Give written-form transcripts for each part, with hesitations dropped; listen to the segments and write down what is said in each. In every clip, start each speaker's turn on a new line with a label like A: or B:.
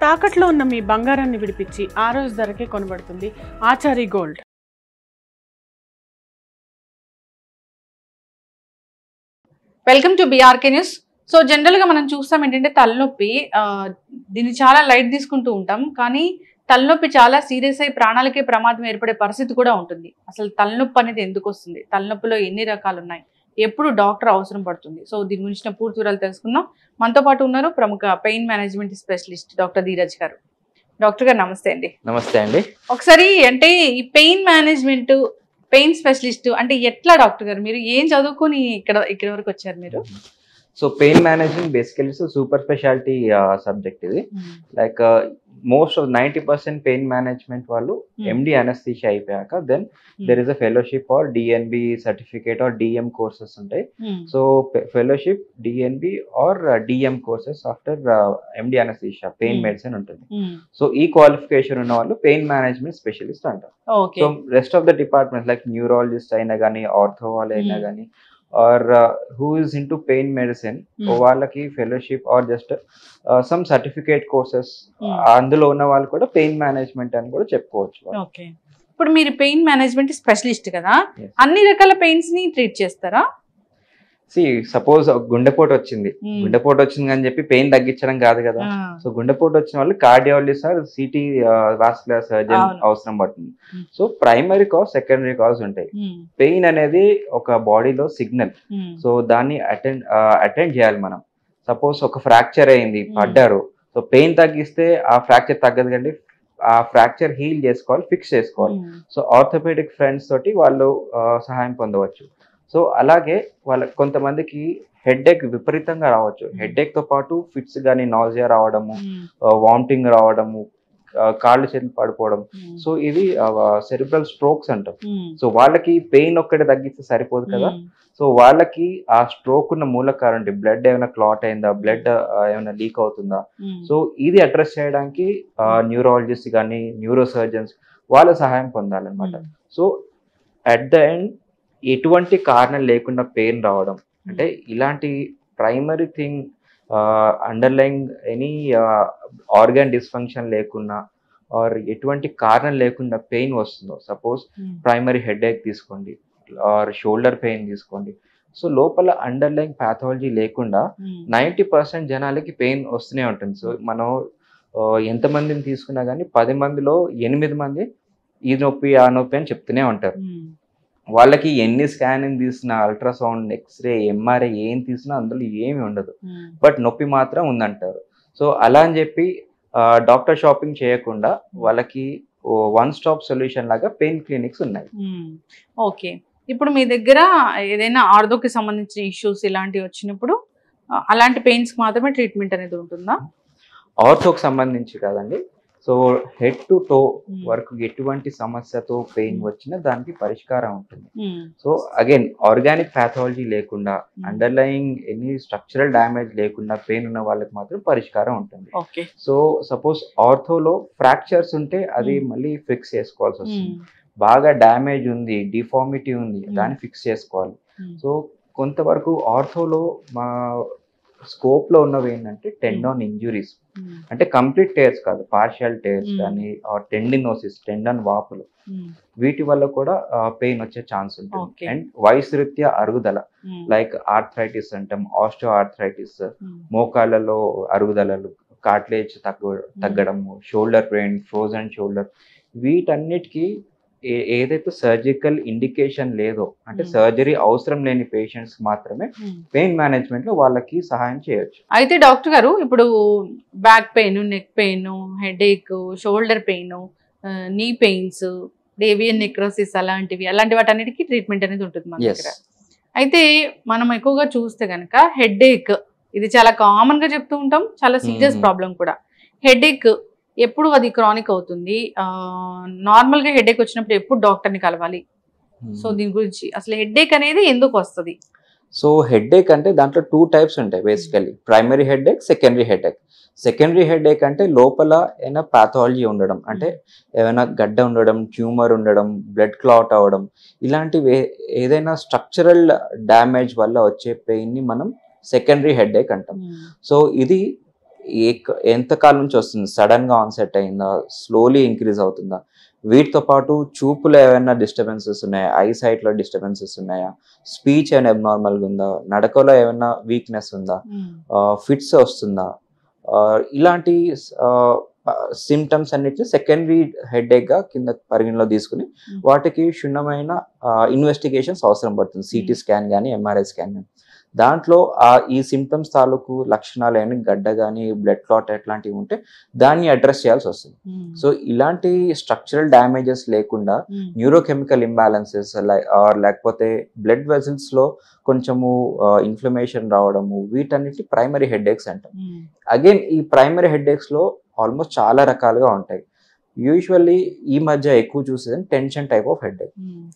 A: తాకట్లో ఉన్న మీ బంగారాన్ని విడిపించి ఆ రోజు ధరకే కొనబడుతుంది Achari gold.
B: Welcome to BRK news. So general గా మనం చూస్తాం ఏంటంటే తలనొప్పి, దీన్ని చాలా లైట్ తీసుకుంటూ ఉంటాం. కానీ తలనొప్పి చాలా సీరియస్ అయి ప్రాణాలకే ప్రమాదం ఏర్పడే పరిస్థితి కూడా ఉంటుంది. అసలు తలనొప్పి అనేది ఎందుకు వస్తుంది, తలనొప్పిలో ఎన్ని రకాలు ఉన్నాయి, ఎప్పుడు డాక్టర్ అవసరం పడుతుంది, సో దీని గురించిన పూర్తి వివరాలు తెలుసుకుందాం. మనతో పాటు ఉన్నారు ప్రముఖ pain management specialist doctor Dheeraj గారు. డాక్టర్ గారు నమస్తే అండి.
C: నమస్తే అండి.
B: ఒకసారి అంటే ఈ పెయిన్ మేనేజ్మెంట్, పెయిన్ స్పెషలిస్ట్ అంటే ఎట్లా డాక్టర్ గారు, మీరు ఏం చదువుకొని ఇక్కడ వరకు వచ్చారు మీరు?
C: So pain management basically super speciality subject ఇది. Like most of 90% pain management వాళ్ళు ఎండి అనస్థీషియా అయిపోయాక then there is a fellowship or DNB certificate or DM courses ఉంటాయి. So fellowship, DNB or DM courses after MD anaesthesia pain medicine ఉంటుంది. సో ఈ qualification ఉన్న వాళ్ళు pain management specialist అంటారు. So rest of the departments like neurologist అయినా కానీ, ortho వాళ్ళు అయినా కానీ, or who is into pain medicine, వాళ్ళకి fellowship or just some certificate courses అందులో ఉన్న వాళ్ళు కూడా పెయిన్ మేనేజ్మెంట్ అని కూడా చెప్పుకోవచ్చు.
B: ఓకే, ఇప్పుడు మీరు పెయిన్ మేనేజ్మెంట్ స్పెషలిస్ట్ కదా, అన్ని రకాల పెయిన్స్ ని ట్రీట్ చేస్తారా?
C: సపోజ్ గుండెపోటు వచ్చింది అని చెప్పి పెయిన్ తగ్గించడం కాదు కదా. సో గుండెపోటు వచ్చిన వాళ్ళు cardiologist or CT vascular surgeon అవసరం పడుతుంది. So primary cause, secondary cause ఉంటాయి. పెయిన్ అనేది ఒక బాడీలో సిగ్నల్. సో దాన్ని అటెండ్ చేయాలి మనం. సపోజ్ ఒక ఫ్రాక్చర్ అయింది, పడ్డారు, సో పెయిన్ తగ్గిస్తే ఆ ఫ్రాక్చర్ తగ్గదు కండి, ఆ ఫ్రాక్చర్ హీల్ చేసుకోవాలి, ఫిక్స్ చేసుకోవాలి. సో ఆర్థోపెడిక్ ఫ్రెండ్స్ తోటి వాళ్ళు సహాయం పొందవచ్చు. సో అలాగే వాళ్ళ కొంతమందికి హెడ్ ఏక్ విపరీతంగా రావచ్చు. హెడ్ ఏక్ తో పాటు ఫిట్స్ కానీ, నాజియా రావడము, వామిటింగ్ రావడము, కాళ్ళు చేతులు పడిపోవడం. సో ఇది సెరిబ్రల్ స్ట్రోక్స్ అంటాం. సో వాళ్ళకి పెయిన్ ఒక్కటి తగ్గిస్తే సరిపోదు కదా. సో వాళ్ళకి ఆ స్ట్రోక్ ఉన్న మూల కారణం బ్లడ్ ఏమైనా క్లాట్ అయిందా, బ్లడ్ ఏమైనా లీక్ అవుతుందా, సో ఇది అడ్రస్ చేయడానికి న్యూరాలజిస్ట్ కానీ, న్యూరో సర్జన్స్ వాళ్ళ సహాయం పొందాలన్నమాట. సో అట్ ద ఎండ్ ఎటువంటి కారణం లేకుండా పెయిన్ రావడం అంటే ఇలాంటి primary thing, underline any organ dysfunction లేకుండా ఆర్ ఎటువంటి కారణం లేకుండా పెయిన్ వస్తుందో, సపోజ్ ప్రైమరీ హెడ్ ఏక్ తీసుకోండి ఆర్ షోల్డర్ పెయిన్ తీసుకోండి. సో లోపల అండర్లైన్ ప్యాథాలజీ లేకుండా 90% జనాలకి పెయిన్ వస్తూనే ఉంటుంది. సో మనం ఎంతమందిని తీసుకున్నా కానీ 10 మందిలో 8 మంది ఈ నొప్పి ఆ నొప్పి అని చెప్తూనే ఉంటారు. వాళ్ళకి ఎన్ని స్కానింగ్ తీసినా, అల్ట్రాసౌండ్, ఎక్స్రే, ఎంఆర్ఐ ఏం తీసినా అందులో ఏమి ఉండదు, బట్ నొప్పి మాత్రం ఉందంటారు. సో అలా అని చెప్పి డాక్టర్ షాపింగ్ చేయకుండా వాళ్ళకి వన్ స్టాప్ సొల్యూషన్ లాగా పెయిన్ క్లినిక్స్ ఉన్నాయి.
B: ఓకే, ఇప్పుడు మీ దగ్గర ఏదైనా ఆర్థోకి సంబంధించిన ఇష్యూస్ ఇలాంటివి వచ్చినప్పుడు అలాంటి పెయిన్స్ మాత్రమే ట్రీట్మెంట్ అనేది ఉంటుందా?
C: ఆర్థోకి సంబంధించి కాదండి. సో హెడ్ టు టో వరకు ఎటువంటి సమస్యతో పెయిన్ వచ్చినా దానికి పరిష్కారం ఉంటుంది. సో అగైన్ ఆర్గానిక్ ప్యాథాలజీ లేకుండా, అండర్లయింగ్ ఎనీ స్ట్రక్చరల్ డ్యామేజ్ లేకుండా పెయిన్ ఉన్న వాళ్ళకి మాత్రం పరిష్కారం ఉంటుంది. సో సపోజ్ ఆర్థోలో ఫ్రాక్చర్స్ ఉంటే అది మళ్ళీ ఫిక్స్ చేసుకోవాల్సి వస్తుంది. బాగా డ్యామేజ్ ఉంది, డిఫార్మిటీ ఉంది, దాన్ని ఫిక్స్ చేసుకోవాలి. సో కొంతవరకు ఆర్థోలో మా స్కోప్ లో ఉన్నవి ఏంటంటే టెండాన్ ఇంజురీస్, అంటే కంప్లీట్ టేర్స్ కాదు, పార్షియల్ టేర్స్ కానీ, టెండినోసిస్, టెండన్ వాపులు, వీటి వల్ల కూడా పెయిన్ వచ్చే ఛాన్స్ ఉంటుంది. అండ్ వయసు రీత్యా అరుగుదల, లైక్ ఆర్థరైటిస్ అంటాం, ఆస్టియో ఆర్థరైటిస్, మోకాళ్ళలో అరుగుదలలు, కార్టిలేజ్ తగ్గడము, షోల్డర్ పెయిన్, ఫ్రోజన్ షోల్డర్, వీటన్నిటికీ ఏదైతే సర్జికల్ ఇండికేషన్ లేదో, అంటే సర్జరీ అవసరం లేని పేషెంట్స్ మాత్రమే పెయిన్ మేనేజ్మెంట్ లో వాళ్ళకి సహాయం చేయొచ్చు.
B: అయితే డాక్టర్ గారు, ఇప్పుడు back pain, neck pain, headache, shoulder pain, knee pains, డేవియన్ నెక్రోసిస్ అలాంటి వాటన్నిటికీ ట్రీట్మెంట్ అనేది ఉంటుంది మన దగ్గర. అయితే మనం ఎక్కువగా చూస్తే కనుక హెడ్ ఏక్, ఇది చాలా కామన్ గా చెప్తూ ఉంటాం, చాలా సీరియస్ ప్రాబ్లం కూడా. హెడ్ ఏక్ ఎప్పుడు అది క్రానిక్ అవుతుంది, నార్మల్ గా హెడ్ ఏక్ వచ్చినప్పుడు ఎప్పుడు డాక్టర్ ని కలవాలి? సో దీని గురించి అసలు హెడ్ ఏక్ అనేది ఎందుకు వస్తుంది?
C: సో హెడ్ ఏక్ అంటే దాంట్లో 2 టైప్స్ ఉంటాయి బేసికలీ, ప్రైమరీ హెడ్ ఏక్, సెకండరీ హెడ్ ఏక్. సెకండరీ హెడ్ ఏక్ అంటే లోపల ఏమైనా ప్యాథాలజీ ఉండడం, అంటే ఏమైనా గడ్డ ఉండడం, ట్యూమర్ ఉండడం, బ్లడ్ క్లాట్ అవ్వడం, ఇలాంటివి ఏదైనా స్ట్రక్చరల్ డ్యామేజ్ వల్ల వచ్చే పెయిన్ ని మనం సెకండరీ హెడ్ ఏక్ అంటాం. సో ఇది ఎంత కాలం నుంచి వస్తుంది, సడన్ గా ఆన్సెట్ అయిందా, స్లోలీ ఇంక్రీజ్ అవుతుందా, వీటితో పాటు చూపులో ఏమైనా డిస్టర్బెన్సెస్ ఉన్నాయా, ఐ సైట్ లో డిస్టర్బెన్సెస్ ఉన్నాయా, స్పీచ్ ఏమైనా అబ్నార్మల్ గా ఉందా, నడకలో ఏమైనా వీక్నెస్ ఉందా, ఫిట్స్ వస్తుందా, ఇలాంటి సిమ్టమ్స్ అన్నిటిని సెకండరీ హెడేక్ గా కింద పరిగణలో తీసుకుని వాటికి క్షుణ్ణమైన ఇన్వెస్టిగేషన్స్ అవసరం పడుతుంది. సిటీ స్కాన్ కానీ ఎంఆర్ఐ స్కాన్ కానీ. దాంట్లో ఈ సిమ్టమ్స్ తాలూకు లక్షణాలు ఏమైనా గడ్డ కానీ బ్లడ్ క్లాట్ ఎట్లాంటివి ఉంటే దాన్ని అడ్రస్ చేయాల్సి వస్తుంది. సో ఇలాంటి స్ట్రక్చరల్ డ్యామేజెస్ లేకుండా న్యూరోకెమికల్ ఇంబ్యాలెన్సెస్ లేకపోతే బ్లడ్ వెజల్స్ లో కొంచెము ఇన్ఫ్లమేషన్ రావడము, వీటన్నిటి ప్రైమరీ హెడేక్స్ అంటాం. అగైన్ ఈ ప్రైమరీ హెడేక్స్ లో ఆల్మోస్ట్ చాలా రకాలుగా ఉంటాయి. యూజువల్లీ ఈ మధ్య ఎక్కువ చూసేది టెన్షన్ టైప్ ఆఫ్ హెడేక్.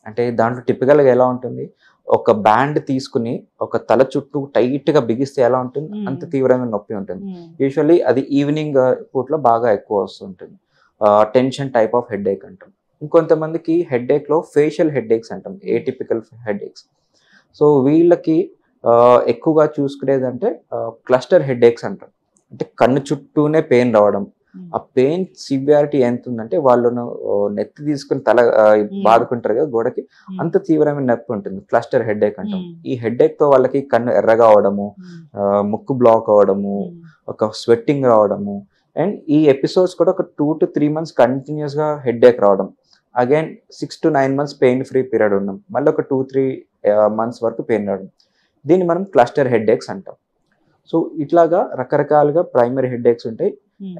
C: అంటే దాంట్లో టిపికల్గా ఎలా ఉంటుంది, ఒక బ్యాండ్ తీసుకుని ఒక తల చుట్టూ టైట్ గా బిగిస్తే ఎలా ఉంటుంది అంత తీవ్రమైన నొప్పి ఉంటుంది. యూజువల్లీ అది ఈవినింగ్ పూట్లో బాగా ఎక్కువ వస్తుంటుంది. టెన్షన్ టైప్ ఆఫ్ హెడేక్ అంటాం. ఇంకొంతమందికి హెడేక్ లో ఫేషియల్ హెడేక్స్ అంటాం, ఏటిపికల్ హెడేక్స్. సో వీళ్ళకి ఎక్కువగా చూసుకునేది అంటే క్లస్టర్ హెడేక్స్ అంటాం. అంటే కన్ను చుట్టూనే పెయిన్ రావడం. ఆ పెయిన్ సివియారిటీ ఎంత ఉందంటే వాళ్ళు నెత్తి తీసుకుని తల బాదుకుంటారు కదా గోడకి, అంత తీవ్రమైన నొప్పి ఉంటుంది. క్లస్టర్ హెడేక్ అంటాం. ఈ హెడేక్ తో వాళ్ళకి కన్ను ఎర్రగా అవడము, ముక్కు బ్లాక్ అవడము, ఒక స్వెట్టింగ్ రావడము, అండ్ ఈ ఎపిసోడ్స్ కూడా ఒక 2 to 3 months కంటిన్యూస్ గా హెడేక్ రావడం. Again 6 to 9 months pain free period ఉన్నాం, మళ్ళీ ఒక 2-3 months వరకు పెయిన్ రావడం. దీన్ని మనం క్లస్టర్ హెడేక్స్ అంటాం. సో ఇట్లాగా రకరకాలుగా ప్రైమరీ హెడేక్స్ ఉంటాయి.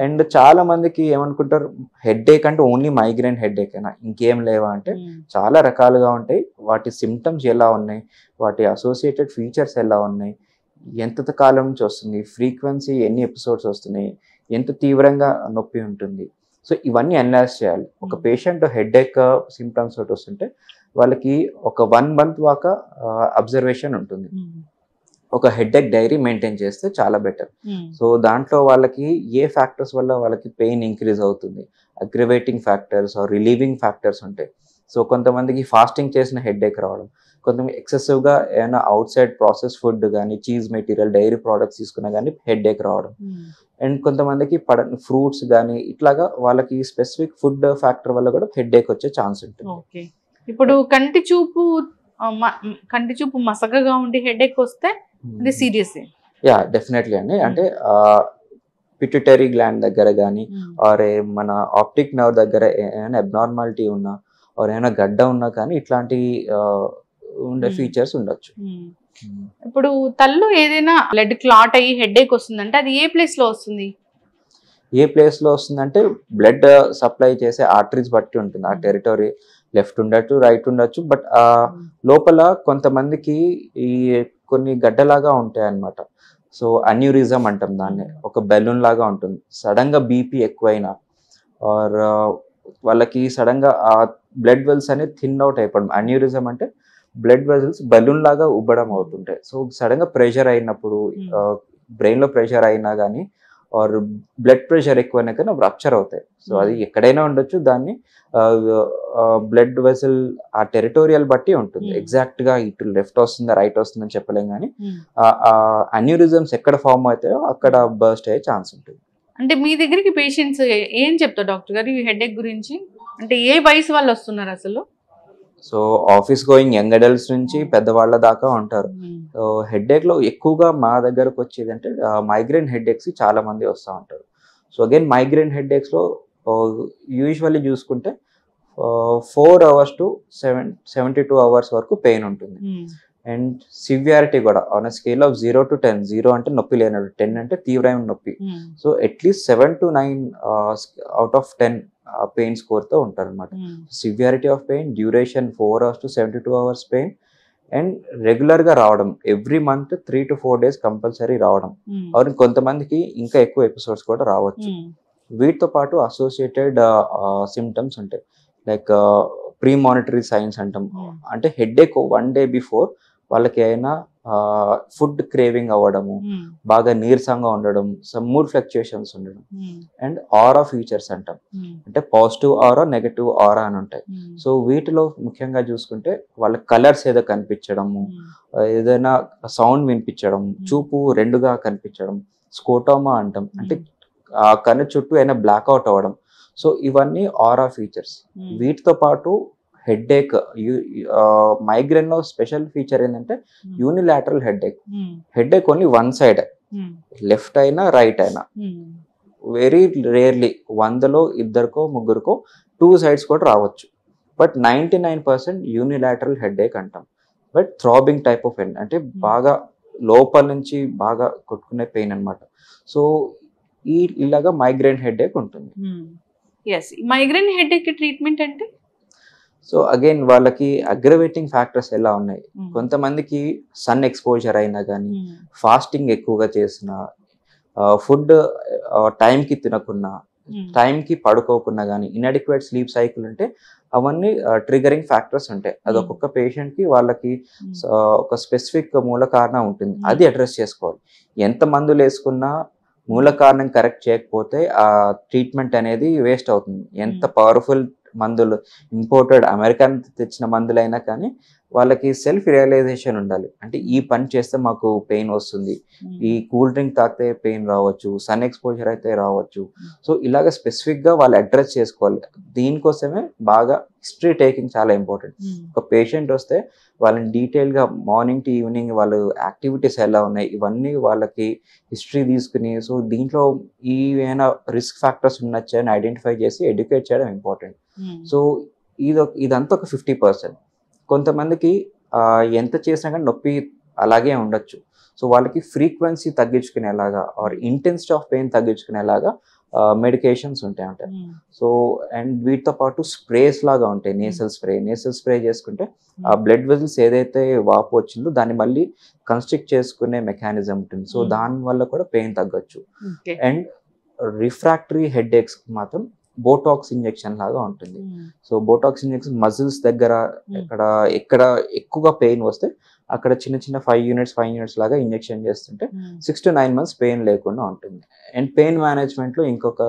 C: అండ్ చాలా మందికి ఏమనుకుంటారు, హెడేక్ అంటే ఓన్లీ మైగ్రేన్ హెడేక్ అయినా, ఇంకేం లేవా అంటే చాలా రకాలుగా ఉంటాయి. వాటి సిమ్టమ్స్ ఎలా ఉన్నాయి, వాటి అసోసియేటెడ్ ఫీచర్స్ ఎలా ఉన్నాయి, ఎంత కాలం నుంచి వస్తుంది, ఫ్రీక్వెన్సీ ఎన్ని ఎపిసోడ్స్ వస్తున్నాయి, ఎంత తీవ్రంగా నొప్పి ఉంటుంది. సో ఇవన్నీ అనలైజ్ చేయాలి. ఒక పేషెంట్ హెడేక్ సిమ్టమ్స్ తోటి వస్తుంటే వాళ్ళకి ఒక 1 month దాకా అబ్జర్వేషన్ ఉంటుంది. ఒక హెడేక్ డైరీ మెయింటైన్ చేస్తే చాలా బెటర్. సో దాంట్లో వాళ్ళకి ఏ ఫ్యాక్టర్స్ వల్ల వాళ్ళకి పెయిన్ ఇంక్రీజ్ అవుతుంది, aggravating factors or relieving factors ఉంటాయి. సో కొంతమందికి ఫాస్టింగ్ చేసిన హెడేక్ రావడం, కొంతమంది ఎక్సెసివ్గా ఏమైనా అవుట్ సైడ్ ప్రాసెస్ ఫుడ్ కానీ చీజ్ మెటీరియల్ డైరీ ప్రోడక్ట్స్ తీసుకున్నా కానీ హెడేక్ రావడం, అండ్ కొంతమందికి ఫ్రూట్స్ కానీ ఇట్లాగా వాళ్ళకి స్పెసిఫిక్ ఫుడ్ ఫ్యాక్టర్ వల్ల కూడా హెడేక్ వచ్చే ఛాన్స్ ఉంటుంది.
B: ఇప్పుడు కంటి చూపు మసకగా ఉండి హెడేక్ వస్తే అది సీరియస్.
C: యా డెఫినెట్లీ అండి. అంటే పిట్యూటరీ గ్లాండ్ దగ్గర కానీ ఆర్ మన ఆప్టిక్ నర్వ్ దగ్గర ఏమైనా అబ్నార్మాలిటీ ఉన్నా ఆర్ ఏమైనా గడ్డ ఉన్నా కానీ ఇట్లాంటి ఉండే ఫీచర్స్ ఉండొచ్చు.
B: ఇప్పుడు తల్లో ఏదైనా బ్లడ్ క్లాట్ అయ్యి హెడేక్ వస్తుందంటే అది ఏ ప్లేస్ లో వస్తుంది?
C: ఏ ప్లేస్ లో వస్తుందంటే బ్లడ్ సప్లై చేసే ఆర్టరీస్ బట్టి ఉంటుంది. ఆ టెరిటరీ లెఫ్ట్ ఉండొచ్చు, రైట్ ఉండొచ్చు. బట్ ఆ లోపల కొంతమందికి ఈ కొన్ని గడ్డలాగా ఉంటాయి అన్నమాట. సో అన్యూరిజం అంటాం దాన్ని. ఒక బెలూన్ లాగా ఉంటుంది. సడన్ గా బీపీ ఎక్కువైనా ఆర్ వాళ్ళకి సడన్ గా ఆ బ్లడ్ వెల్స్ అనేది థిన్ అవుట్ అయిపోవడం. అన్యూరిజం అంటే బ్లడ్ వెజల్స్ బెలూన్ లాగా ఉబ్బడం అవుతుంటాయి. సో సడన్ గా ప్రెషర్ అయినప్పుడు, బ్రెయిన్ లో ప్రెషర్ అయినా కానీ ఆర్ బ్లడ్ ప్రెషర్ ఎక్కువైనా కానీ రప్చర్ అవుతాయి. సో అది ఎక్కడైనా ఉండొచ్చు. దాన్ని బ్లడ్ వెసల్ ఆ టెరిటోరియల్ బట్టి ఉంటుంది. ఎగ్జాక్ట్ గా ఇటు లెఫ్ట్ వస్తుందా రైట్ వస్తుందని చెప్పలేం కానీ అన్యూరిజమ్స్ ఎక్కడ ఫామ్ అవుతాయో అక్కడ బర్స్ట్ అయ్యే ఛాన్స్ ఉంటుంది.
B: అంటే మీ దగ్గరికి పేషెంట్స్ ఏం చెప్తారు డాక్టర్ గారు ఈ హెడేక్ గురించి? అంటే ఏ వయసు వాళ్ళు వస్తున్నారు అసలు?
C: So office going young adults నుంచి పెద్దవాళ్ళ దాకా ఉంటారు. సో హెడేక్ లో ఎక్కువగా మా దగ్గరకు వచ్చేది అంటే మైగ్రేన్ హెడేక్స్ చాలా మంది వస్తూ ఉంటారు. సో అగైన్ మైగ్రేన్ హెడేక్స్ లో యూజువల్లీ చూసుకుంటే 4 hours to 72 hours వరకు పెయిన్ ఉంటుంది. అండ్ సివియారిటీ కూడా ఆన్ స్కేల్ ఆఫ్ 0 to 10, 0 అంటే నొప్పి లేనట్టు, 10 అంటే తీవ్రమైన నొప్పి. So at least 7 to 9 out of 10 pain score తో ఉంటారు అనమాట. Severity of pain, duration 4 hours to 72 hours pain, and regular గా రావడం, every month 3 to 4 days compulsory రావడం. అవును, కొంతమందికి ఇంకా ఎక్కువ ఎపిసోడ్స్ కూడా రావచ్చు. వీటితో పాటు అసోసియేటెడ్ సిమ్టమ్స్ ఉంటాయి. లైక్ ప్రీ మానిటరీ సైన్స్ అంటాం. అంటే హెడేక్ 1 day బిఫోర్ వాళ్ళకి అయినా ఫుడ్ క్రేవింగ్ అవ్వడము, బాగా నీరసంగా ఉండడం, సమ్ మూడ్ ఫ్లక్చుయేషన్స్ ఉండడం, అండ్ ఆరా ఫీచర్స్ అంటాం. అంటే పాజిటివ్ ఆరా, నెగటివ్ ఆరా అని ఉంటాయి. సో వీటిలో ముఖ్యంగా చూసుకుంటే వాళ్ళ కలర్స్ ఏదో కనిపించడము, ఏదైనా సౌండ్ వినిపించడం, చూపు రెండుగా కనిపించడం, స్కోటోమా అంటాం, అంటే ఆ కన్ను చుట్టూ అయినా బ్లాక్అవుట్ అవ్వడం. సో ఇవన్నీ ఆరా ఫీచర్స్. వీటితో పాటు హెడ్ఏక్, మైగ్రేన్ లో స్పెషల్ ఫీచర్ ఏంటంటే unilateral headache only one side, left అయినా రైట్ అయినా. వెరీ రేర్లీ 100లో 2 3 2 సైడ్స్ కూడా రావచ్చు. బట్ 99% యూనిలాటరల్ హెడ్ఏక్ అంటాం. But throbbing type of head, అంటే బాగా లోపల నుంచి బాగా కొట్టుకునే పెయిన్ అనమాట. సో ఇలాగా మైగ్రేన్ హెడ్ఏక్ ఉంటుంది.
B: మైగ్రేన్ హెడ్ఏక్ ట్రీట్మెంట్ అంటే
C: సో అగైన్ వాళ్ళకి అగ్రవేటింగ్ ఫ్యాక్టర్స్ ఎలా ఉన్నాయి. కొంతమందికి సన్ ఎక్స్పోజర్ అయినా కానీ, ఫాస్టింగ్ ఎక్కువగా చేసిన, ఫుడ్ టైంకి తినకున్నా, టైంకి పడుకోకున్నా కానీ, ఇన్అడిక్వేట్ స్లీప్ సైకిల్ ఉంటే అవన్నీ ట్రిగరింగ్ ఫ్యాక్టర్స్ ఉంటాయి. అది ఒక్కొక్క పేషెంట్కి వాళ్ళకి ఒక స్పెసిఫిక్ మూల కారణం ఉంటుంది, అది అడ్రస్ చేసుకోవాలి. ఎంత మందులు వేసుకున్నా మూల కారణం కరెక్ట్ చేయకపోతే ఆ ట్రీట్మెంట్ అనేది వేస్ట్ అవుతుంది. ఎంత పవర్ఫుల్ మందులు, ఇంపోర్టెడ్ అమెరికన్ తెచ్చిన మందులైనా కానీ వాళ్ళకి సెల్ఫ్ రియలైజేషన్ ఉండాలి. అంటే ఈ పని చేస్తే మాకు పెయిన్ వస్తుంది, ఈ కూల్ డ్రింక్ తాగితే పెయిన్ రావచ్చు, సన్ ఎక్స్పోజర్ అయితే రావచ్చు. సో ఇలాగ స్పెసిఫిక్గా వాళ్ళు అడ్రస్ చేసుకోవాలి. దీనికోసమే బాగా హిస్టరీ టేకింగ్ చాలా ఇంపార్టెంట్. ఒక పేషెంట్ వస్తే వాళ్ళని డీటెయిల్గా మార్నింగ్ టు ఈవినింగ్ వాళ్ళు యాక్టివిటీస్ ఎలా ఉన్నాయి ఇవన్నీ వాళ్ళకి హిస్టరీ తీసుకుని, సో దీంట్లో ఏమైనా రిస్క్ ఫ్యాక్టర్స్ ఉన్నచ్చని ఐడెంటిఫై చేసి ఎడ్యుకేట్ చేయడం ఇంపార్టెంట్. సో ఇదంతా ఒక 50%. కొంతమందికి ఎంత చేసినా కానీ నొప్పి అలాగే ఉండొచ్చు. సో వాళ్ళకి ఫ్రీక్వెన్సీ తగ్గించుకునేలాగా ఆర్ ఇంటెన్సిటీ ఆఫ్ పెయిన్ తగ్గించుకునేలాగా మెడికేషన్స్ ఉంటాయి. సో అండ్ వీటితో పాటు స్ప్రేస్ లాగా ఉంటాయి. నేసల్ స్ప్రే చేసుకుంటే ఆ బ్లడ్ వెజల్స్ ఏదైతే వాపు వచ్చిందో దాన్ని మళ్ళీ కన్స్ట్రిక్ట్ చేసుకునే మెకానిజం ఉంటుంది. సో దానివల్ల కూడా పెయిన్ తగ్గొచ్చు. అండ్ రిఫ్రాక్టరీ హెడ్ఏక్స్ మాత్రం బోటాక్స్ ఇంజెక్షన్ లాగా ఉంటుంది. సో బోటాక్స్ ఇంజెక్షన్ మజిల్స్ దగ్గర ఎక్కడ ఎక్కువగా పెయిన్ వస్తే అక్కడ చిన్న చిన్న 5 యూనిట్స్ లాగా ఇంజెక్షన్ చేస్తుంటే 6 to 9 months పెయిన్ లేకుండా ఉంటుంది. అండ్ పెయిన్ మేనేజ్మెంట్ లో ఇంకొక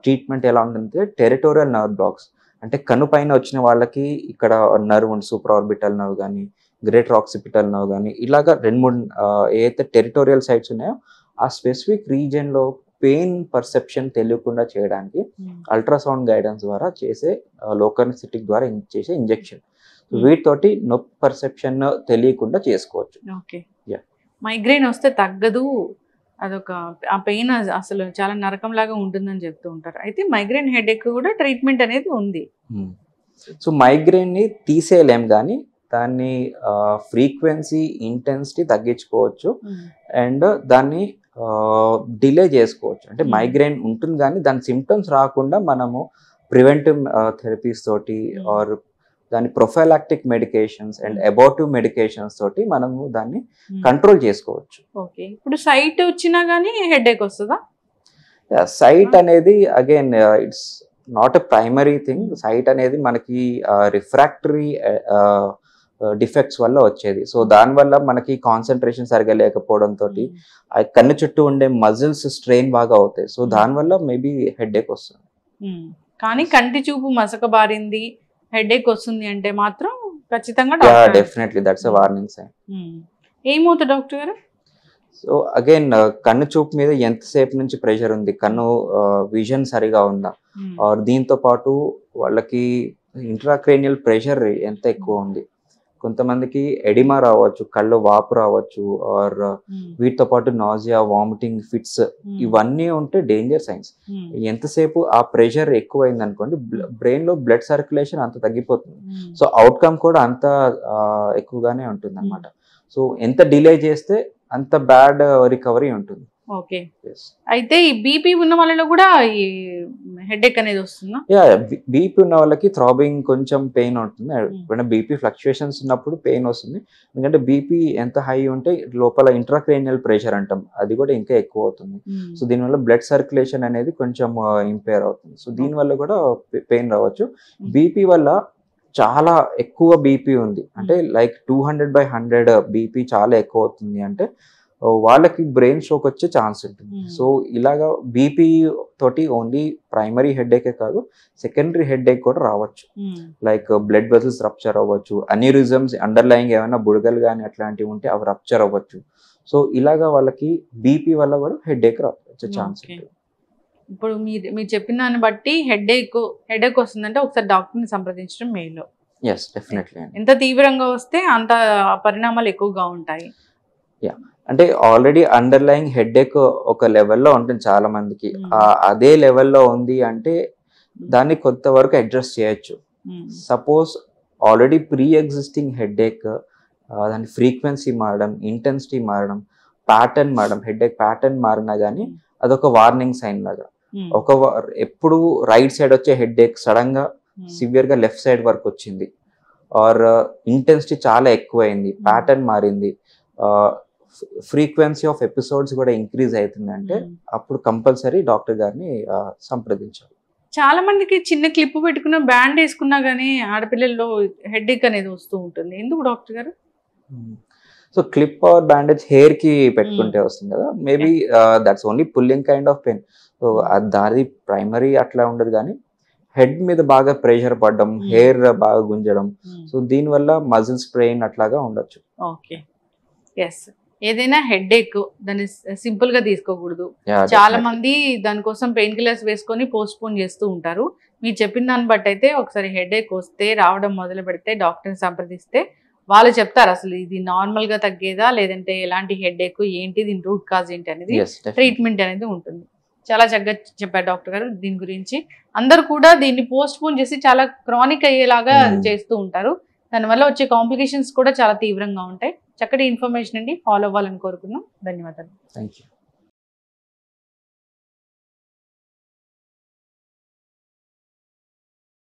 C: ట్రీట్మెంట్ ఎలా ఉంటుంది, టెరిటోరియల్ నర్వ్ బ్లాక్స్. అంటే కన్ను పైన వచ్చిన వాళ్ళకి ఇక్కడ నర్వ్ ఉంది, సూపర్ ఆర్బిటల్ నర్వ్ కానీ, గ్రేటర్ ఆక్సిపిటల్ నర్వ్ కానీ, ఇలాగా 2-3 ఏదైతే టెరిటోరియల్ సైట్స్ ఉన్నాయో ఆ స్పెసిఫిక్ రీజియన్ లో పెయిన్ పర్సెప్షన్ తెలియకుండా చేయడానికి అల్ట్రాసౌండ్ గైడెన్స్ ద్వారా చేసే లోకల్ అనెస్థెటిక్ ద్వారా చేసే ఇంజెక్షన్. వీటితోటి నొప్పి పర్సెప్షన్ తెలియకుండా చేసుకోవచ్చు.
B: మైగ్రేన్ వస్తే తగ్గదు, అదొక ఆ పెయిన్ అసలు చాలా నరకం లాగా ఉంటుందని చెప్తూ ఉంటారు. అయితే మైగ్రేన్ హెడేక్ కూడా ట్రీట్మెంట్ అనేది ఉంది.
C: సో మైగ్రేన్ ని తీసేయలేం కానీ దాన్ని ఫ్రీక్వెన్సీ ఇంటెన్సిటీ తగ్గించుకోవచ్చు అండ్ దాన్ని డిలే చేసుకోవచ్చు. అంటే మైగ్రేన్ ఉంటుంది కానీ దాని సిమ్టమ్స్ రాకుండా మనము ప్రివెంటివ్ థెరపీస్ తోటి ఆర్ దాని prophylactic medications and abortive medications తోటి మనము దాన్ని కంట్రోల్ చేసుకోవచ్చు.
B: ఓకే, ఇప్పుడు సైట్ వచ్చినా కానీ హెడేక్ వస్తుందా?
C: సైట్ అనేది again it's not a primary thing. Sight అనేది మనకి రిఫ్రాక్టరీ డిఫెక్ట్స్ వల్ల వచ్చేది. సో దానివల్ల మనకి కాన్సన్ట్రేషన్ సరిగా లేకపోవడంతో కన్ను చుట్టూ ఉండే మజిల్స్ స్ట్రెయిన్ బాగా అవుతాయి. సో దానివల్ల మేబీ హెడేక్ వస్తుంది.
B: కానీ కంటి చూపు మసక బారింది, హెడేక్ వస్తుంది అంటే మాత్రం ఖచ్చితంగా
C: definitely that's a warning sign.
B: ఏమవుతుంది డాక్టర్ గారు?
C: సో అగైన్ కన్ను చూపు మీద ఎంతసేపు నుంచి ప్రెషర్ ఉంది, కన్ను విజన్ సరిగా ఉందా, ఆర్ దీంతో పాటు వాళ్ళకి ఇంట్రాక్రేనియల్ ప్రెషర్ ఎంత ఎక్కువ ఉంది. కొంతమందికి ఎడిమా రావచ్చు, కళ్ళు వాపు రావచ్చు, ఆర్ వీటితో పాటు నాజియా, వామిటింగ్, ఫిట్స్ ఇవన్నీ ఉంటే డేంజర్ సైన్స్. ఎంతసేపు ఆ ప్రెషర్ ఎక్కువైంది అనుకోండి బ్రెయిన్ లో బ్లడ్ సర్క్యులేషన్ అంత తగ్గిపోతుంది. సో అవుట్కమ్ కూడా అంత ఎక్కువగానే ఉంటుంది అన్నమాట. సో ఎంత డిలే చేస్తే అంత బ్యాడ్ రికవరీ ఉంటుంది.
B: ఓకే, అయితే ఈ బీపీ ఉన్న వాళ్ళలో కూడా ఈ హెడేక్ అనేది వస్తుందా?
C: బీపీ ఉన్న వాళ్ళకి థ్రాబింగ్ కొంచెం పెయిన్ ఉంటుంది. ఎప్పుడైనా బీపీ ఫ్లక్చుయేషన్స్ ఉన్నప్పుడు పెయిన్ వస్తుంది. ఎందుకంటే బీపీ ఎంత హై ఉంటే లోపల ఇంట్రాక్రేనియల్ ప్రెషర్ అంటాం, అది కూడా ఇంకా ఎక్కువ అవుతుంది. సో దీనివల్ల బ్లడ్ సర్క్యులేషన్ అనేది కొంచెం ఇంపేర్ అవుతుంది. సో దీనివల్ల కూడా పెయిన్ రావచ్చు. బీపీ వల్ల చాలా ఎక్కువ బీపీ ఉంది అంటే లైక్ 200/100 బీపీ చాలా ఎక్కువ అవుతుంది అంటే వాళ్ళకి బ్రెయిన్ స్ట్రోక్ వచ్చే ఛాన్స్ ఉంటుంది. సో ఇలాగా బీపీ తోటి ఓన్లీ ప్రైమరీ హెడేకే కాదు సెకండరీ హెడేక్ కూడా రావచ్చు. లైక్ బ్లడ్ వెసల్స్ రప్చర్ అవ్వచ్చు, అన్యూరిజమ్స్ అండర్లయింగ్ ఏమైనా బుడగలు కానీ అట్లాంటివి ఉంటే అవి రప్చర్ అవ్వచ్చు. సో ఇలాగా వాళ్ళకి బీపీ వల్ల కూడా హెడేక్ వచ్చే ఛాన్స్ ఉంటుంది.
B: ఇప్పుడు మీరు చెప్పిన దాన్ని బట్టి హెడేక్ వస్తుందంటే ఒకసారి డాక్టర్ని సంప్రదించడం మేలు.
C: Yes, definitely.
B: ఎంత తీవ్రంగా వస్తే అంత పరిణామాలు ఎక్కువగా ఉంటాయి.
C: అంటే ఆల్రెడీ అండర్లైన్ హెడేక్ ఒక లెవెల్లో ఉంటుంది చాలా మందికి. అదే లెవెల్లో ఉంది అంటే దాన్ని కొంతవరకు అడ్జస్ట్ చేయొచ్చు. Suppose already pre existing headache, దాని ఫ్రీక్వెన్సీ మారడం, ఇంటెన్సిటీ మారడం, ప్యాటర్న్ మారడం, హెడేక్ ప్యాటర్న్ మారినా కానీ అదొక వార్నింగ్ సైన్ లాగా. ఎప్పుడు రైట్ సైడ్ వచ్చే హెడేక్ సడన్ గా సివియర్ గా లెఫ్ట్ సైడ్ వరకు వచ్చింది, ఆర్ ఇంటెన్సిటీ చాలా ఎక్కువైంది, ప్యాటర్న్ మారింది, ఫ్రీక్వెన్సీ ఆఫ్ ఎపిసోడ్స్ కూడా ఇంక్రీజ్ అవుతుంది అంటే అప్పుడు కంపల్సరీ డాక్టర్ గారిని సంప్రదించాలి.
B: చాలా మందికి చిన్న క్లిప్ పెట్టుకున్న బ్యాండ్ వేసుకున్నా గానీ ఆడపిల్లల్లో హెడేక్ అనేది వస్తూ ఉంటుంది. ఎందుకు doctor garu?
C: So clip or bandage hair కి పెట్టుకుంటే వస్తుంది కదా, maybe that's only pulling kind of pain. So దాని ప్రైమరీ అట్లా ఉండదు, కానీ హెడ్ మీద బాగా ప్రెషర్ పడడం, హెయిర్ బాగా గుంజడం, సో దీనివల్ల మజిల్ స్ట్రెయిన్ అట్లాగా ఉండొచ్చు.
B: Okay, yes. ఏదైనా హెడేక్ దాన్ని సింపుల్ గా తీసుకోకూడదు. చాలా మంది దానికోసం పెయిన్ కిల్లర్స్ వేసుకొని పోస్ట్ పోన్ చేస్తూ ఉంటారు. మీరు చెప్పిన దాన్ని బట్టి అయితే ఒకసారి హెడేక్ వస్తే, రావడం మొదలు పెడితే డాక్టర్ని సంప్రదిస్తే వాళ్ళు చెప్తారు అసలు ఇది నార్మల్ గా తగ్గేదా లేదంటే ఎలాంటి హెడేక్ ఏంటి, దీని రూట్ కాజ్ ఏంటి అనేది, ట్రీట్మెంట్ అనేది ఉంటుంది. చాలా చక్కగా చెప్పారు డాక్టర్ గారు దీని గురించి. అందరూ కూడా దీన్ని పోస్ట్ పోన్ చేసి చాలా క్రానిక్ అయ్యేలాగా చేస్తూ ఉంటారు. దానివల్ల వచ్చే కాంప్లికేషన్స్ కూడా చాలా తీవ్రంగా ఉంటాయి. చక్కటి ఇన్ఫర్మేషన్ అండి, ఫాలో అవ్వాలని కోరుకున్నాం. ధన్యవాదాలు.
C: Thank you.